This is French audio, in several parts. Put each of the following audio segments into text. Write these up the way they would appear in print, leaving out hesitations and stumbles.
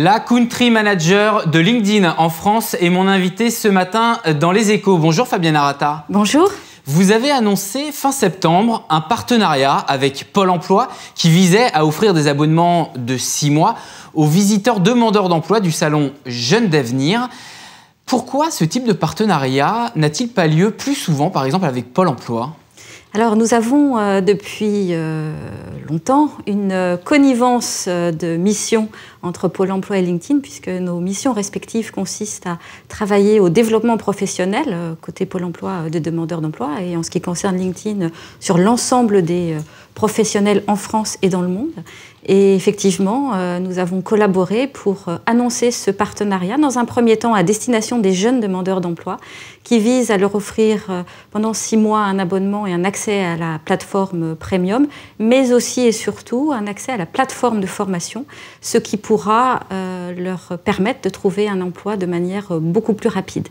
La country manager de LinkedIn en France est mon invitée ce matin dans Les Échos. Bonjour Fabienne Arata. Bonjour. Vous avez annoncé fin septembre un partenariat avec Pôle emploi qui visait à offrir des abonnements de 6 mois aux visiteurs demandeurs d'emploi du salon Jeunes d'Avenir. Pourquoi ce type de partenariat n'a-t-il pas lieu plus souvent, par exemple, avec Pôle emploi ? Alors, nous avons depuis longtemps une connivence de missions entre Pôle emploi et LinkedIn, puisque nos missions respectives consistent à travailler au développement professionnel, côté Pôle emploi des demandeurs d'emploi, et en ce qui concerne LinkedIn, sur l'ensemble des professionnels en France et dans le monde. Et effectivement, nous avons collaboré pour annoncer ce partenariat, dans un premier temps à destination des jeunes demandeurs d'emploi, qui vise à leur offrir pendant 6 mois un abonnement et un accès à la plateforme premium, mais aussi et surtout un accès à la plateforme de formation, ce qui pourra leur permettre de trouver un emploi de manière beaucoup plus rapide.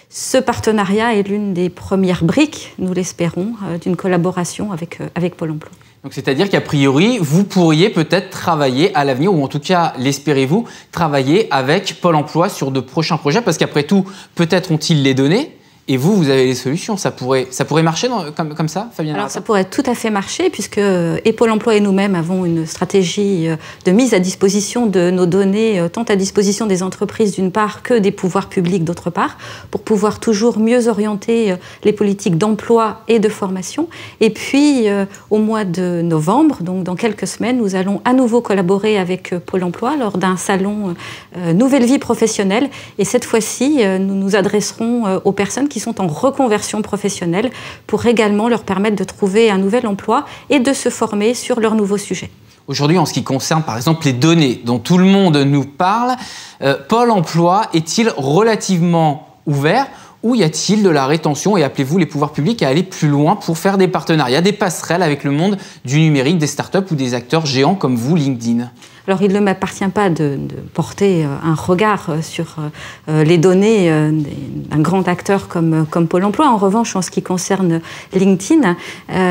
Ce partenariat est l'une des premières briques, nous l'espérons, d'une collaboration avec Pôle emploi. Donc c'est-à-dire qu'a priori, vous pourriez peut-être travailler à l'avenir, ou en tout cas, l'espérez-vous, travailler avec Pôle emploi sur de prochains projets, parce qu'après tout, peut-être ont-ils les données, et vous avez les solutions. Ça pourrait marcher comme ça, Fabienne Arata ? Alors ça pourrait tout à fait marcher, puisque et Pôle emploi et nous-mêmes avons une stratégie de mise à disposition de nos données, tant à disposition des entreprises d'une part que des pouvoirs publics d'autre part, pour pouvoir toujours mieux orienter les politiques d'emploi et de formation. Et puis au mois de novembre, donc dans quelques semaines, nous allons à nouveau collaborer avec Pôle emploi lors d'un salon Nouvelle Vie professionnelle. Et cette fois-ci, nous nous adresserons aux personnes qui sont en reconversion professionnelle pour également leur permettre de trouver un nouvel emploi et de se former sur leur nouveau sujet. Aujourd'hui, en ce qui concerne par exemple les données dont tout le monde nous parle, Pôle emploi est-il relativement ouvert ou y a-t-il de la rétention et appelez-vous les pouvoirs publics à aller plus loin pour faire des partenariats, des passerelles avec le monde du numérique, des startups ou des acteurs géants comme vous, LinkedIn ? Alors, il ne m'appartient pas de porter un regard sur les données d'un grand acteur comme Pôle emploi. En revanche, en ce qui concerne LinkedIn,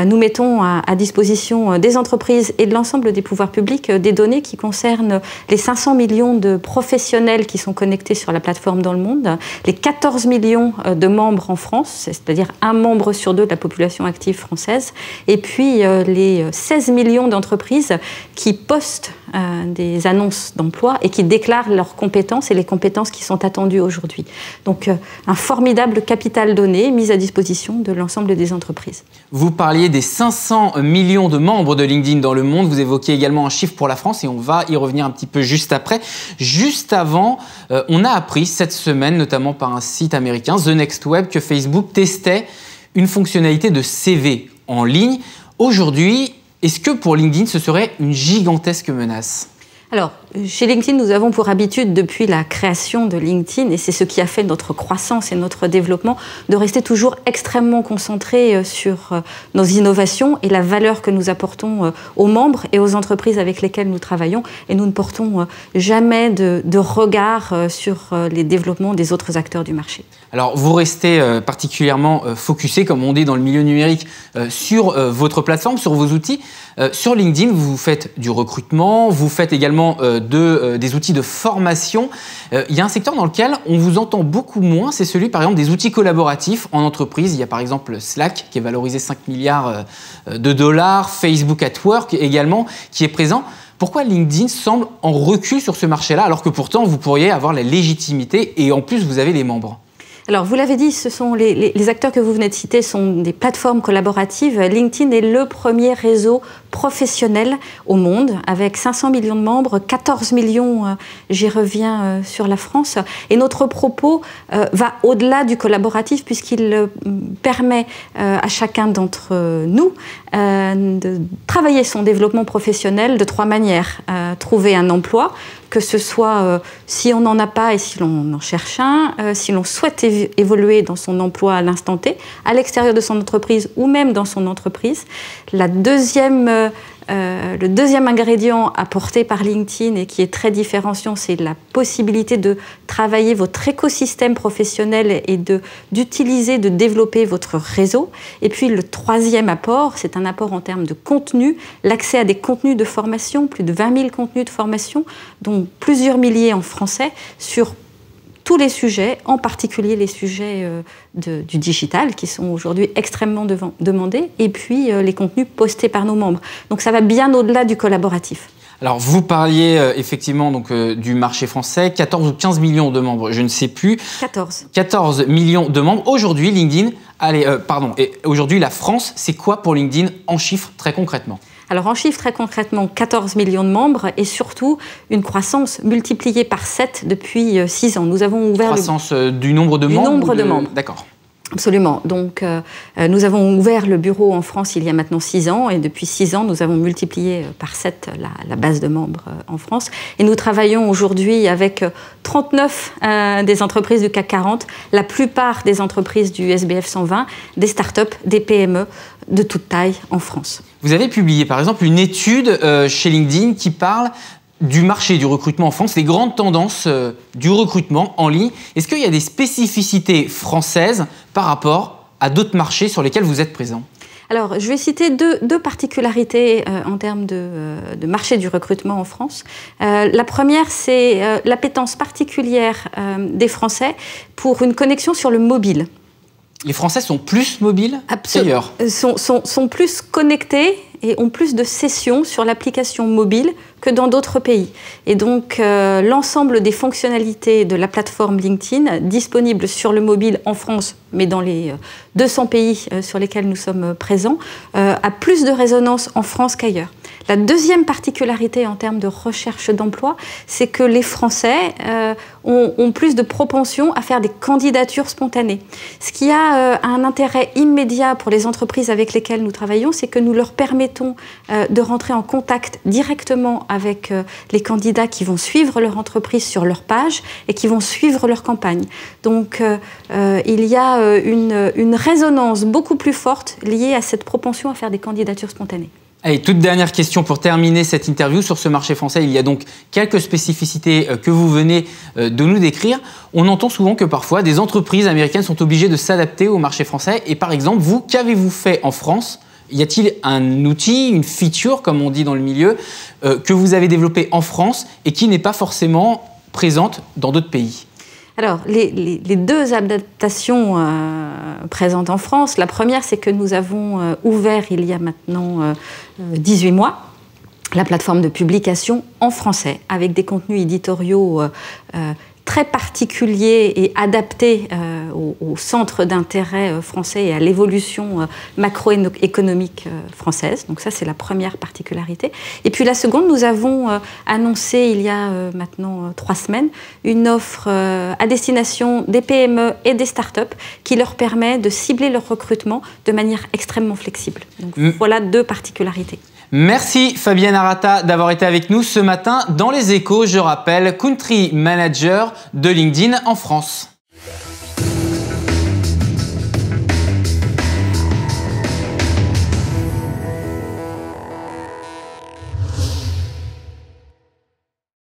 nous mettons à disposition des entreprises et de l'ensemble des pouvoirs publics des données qui concernent les 500 millions de professionnels qui sont connectés sur la plateforme dans le monde, les 14 millions de membres en France, c'est-à-dire un membre sur 2 de la population active française, et puis les 16 millions d'entreprises qui postent des annonces d'emploi et qui déclarent leurs compétences et les compétences qui sont attendues aujourd'hui. Donc un formidable capital donné mis à disposition de l'ensemble des entreprises. Vous parliez des 500 millions de membres de LinkedIn dans le monde, vous évoquiez également un chiffre pour la France et on va y revenir un petit peu juste après. Juste avant, on a appris cette semaine, notamment par un site américain, The Next Web, que Facebook testait une fonctionnalité de CV en ligne. Aujourd'hui, est-ce que pour LinkedIn, ce serait une gigantesque menace ? Alors, chez LinkedIn, nous avons pour habitude, depuis la création de LinkedIn, et c'est ce qui a fait notre croissance et notre développement, de rester toujours extrêmement concentrés sur nos innovations et la valeur que nous apportons aux membres et aux entreprises avec lesquelles nous travaillons. Et nous ne portons jamais de regard sur les développements des autres acteurs du marché. Alors, vous restez particulièrement focusé, comme on dit dans le milieu numérique, sur votre plateforme, sur vos outils. Sur LinkedIn, vous faites du recrutement, vous faites également des outils de formation. Il y a un secteur dans lequel on vous entend beaucoup moins, c'est celui par exemple des outils collaboratifs en entreprise. Il y a par exemple Slack qui est valorisé 5 milliards de dollars, Facebook at Work également qui est présent. Pourquoi LinkedIn semble en recul sur ce marché-là alors que pourtant vous pourriez avoir la légitimité et en plus vous avez les membres ? Alors, vous l'avez dit, ce sont les acteurs que vous venez de citer sont des plateformes collaboratives. LinkedIn est le premier réseau professionnel au monde, avec 500 millions de membres, 14 millions, j'y reviens, sur la France. Et notre propos va au-delà du collaboratif, puisqu'il permet à chacun d'entre nous de travailler son développement professionnel de 3 manières. Trouver un emploi, que ce soit si on n'en a pas et si l'on en cherche un, si l'on souhaite évoluer dans son emploi à l'instant T, à l'extérieur de son entreprise ou même dans son entreprise. Le deuxième ingrédient apporté par LinkedIn et qui est très différenciant, c'est la possibilité de travailler votre écosystème professionnel et d'utiliser, de développer votre réseau. Et puis le troisième apport, c'est un apport en termes de contenu, l'accès à des contenus de formation, plus de 20 000 contenus de formation, dont sont plusieurs milliers en français sur tous les sujets, en particulier les sujets du digital, qui sont aujourd'hui extrêmement demandés, et puis les contenus postés par nos membres. Donc ça va bien au-delà du collaboratif. Alors, vous parliez effectivement donc, du marché français, 14 ou 15 millions de membres, je ne sais plus. 14. 14 millions de membres. Aujourd'hui, LinkedIn, et aujourd'hui, la France, c'est quoi pour LinkedIn en chiffres très concrètement ? Alors en chiffres, très concrètement, 14 millions de membres et surtout une croissance multipliée par 7 depuis 6 ans. Nous avons ouvert croissance du nombre de membres. Du nombre de membres. D'accord. Absolument. Donc, nous avons ouvert le bureau en France il y a maintenant 6 ans et depuis 6 ans, nous avons multiplié par 7 la base de membres en France. Et nous travaillons aujourd'hui avec 39 des entreprises du CAC 40, la plupart des entreprises du SBF 120, des startups, des PME de toute taille en France. Vous avez publié par exemple une étude chez LinkedIn qui parle du marché du recrutement en France, les grandes tendances du recrutement en ligne. Est-ce qu'il y a des spécificités françaises par rapport à d'autres marchés sur lesquels vous êtes présent ? Alors, je vais citer deux particularités en termes de marché du recrutement en France. La première, c'est l'appétence particulière des Français pour une connexion sur le mobile. Les Français sont plus mobiles qu'ailleurs. Sont plus connectés et ont plus de sessions sur l'application mobile que dans d'autres pays. Et donc, l'ensemble des fonctionnalités de la plateforme LinkedIn, disponibles sur le mobile en France, mais dans les 200 pays sur lesquels nous sommes présents, a plus de résonance en France qu'ailleurs. La deuxième particularité en termes de recherche d'emploi, c'est que les Français ont plus de propension à faire des candidatures spontanées. Ce qui a un intérêt immédiat pour les entreprises avec lesquelles nous travaillons, c'est que nous leur permettons de rentrer en contact directement avec les candidats qui vont suivre leur entreprise sur leur page et qui vont suivre leur campagne. Donc, il y a une résonance beaucoup plus forte liée à cette propension à faire des candidatures spontanées. Allez, toute dernière question pour terminer cette interview sur ce marché français. Il y a donc quelques spécificités que vous venez de nous décrire. On entend souvent que parfois des entreprises américaines sont obligées de s'adapter au marché français. Et par exemple, vous, qu'avez-vous fait en France ? Y a-t-il un outil, une feature, comme on dit dans le milieu, que vous avez développé en France et qui n'est pas forcément présente dans d'autres pays ? Alors, les deux adaptations présentes en France, la première, c'est que nous avons ouvert il y a maintenant 18 mois la plateforme de publication en français, avec des contenus éditoriaux très particuliers et adaptés au centre d'intérêt français et à l'évolution macroéconomique française. Donc ça, c'est la première particularité. Et puis la seconde, nous avons annoncé il y a maintenant 3 semaines une offre à destination des PME et des startups qui leur permet de cibler leur recrutement de manière extrêmement flexible. Donc voilà 2 particularités. Merci Fabienne Arata d'avoir été avec nous ce matin dans Les Échos. Je rappelle, Country Manager de LinkedIn en France.